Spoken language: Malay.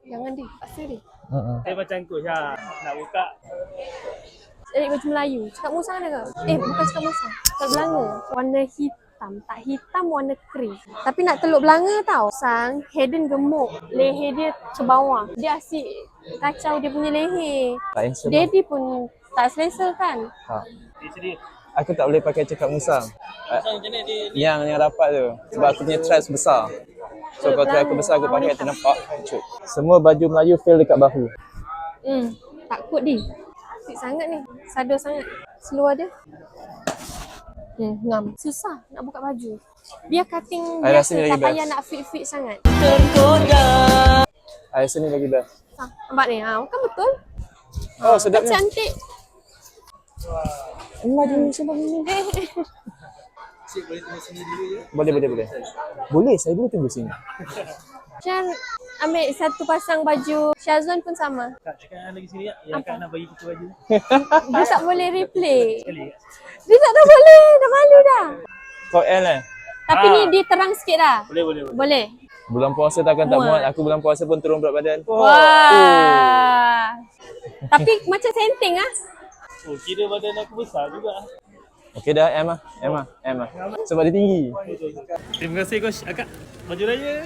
Jangan deh, paksa deh. Saya macam coach lah. Nak buka. Adik baju Melayu. Cakap Musa ada ke? Bukan cakap Musa. Cakap Belanga. Warna hitam. Tak hitam, warna krim. Tapi nak teluk Belanga tau. Sang, Hayden gemuk. Leher dia ke bawah. Dia asyik kacau dia punya leher. Tak handsome. Daddy pun tak selesa kan? Ha. Dia sedia. Aku tak boleh pakai cakap Musa. Macam mana dia? Yang rapat tu. Sebab aku punya trust besar. So kalau trust aku besar, aku pakai ternampak. Cut. Semua baju Melayu feel dekat bahu. Takut dia. Asyik sangat ni. Sadar sangat. Seluar dia. Ngam. Susah nak buka baju. Dia cutting I rasa biasa. ni lagi Tak payah best. nak fit-fit sangat. I rasa ni lagi best. Nampak ni? Kan betul? Oh, sedap ni. Cantik. Maju sebab ni. Cik boleh tunggu sini dulu je. Boleh. Boleh, saya boleh tunggu sini. Syan ambil satu pasang baju. Syazwan pun sama. Kak, cakap lagi sini tak? Yang Kak nak bagi kita baju. Dia tak boleh replay. Sekali. Dia tak boleh. Dah malu dah. Kau L eh? Tapi ni dia terang sikit dah. Boleh. Boleh. Bulan puasa takkan tak Muat. muat. Aku bulan puasa pun turun berat badan. Wah. Tapi macam senting ah. Oh, kira badan aku besar juga. Okey dah, M lah. Sebab dia tinggi. Terima kasih Coach Akak. Baju raya.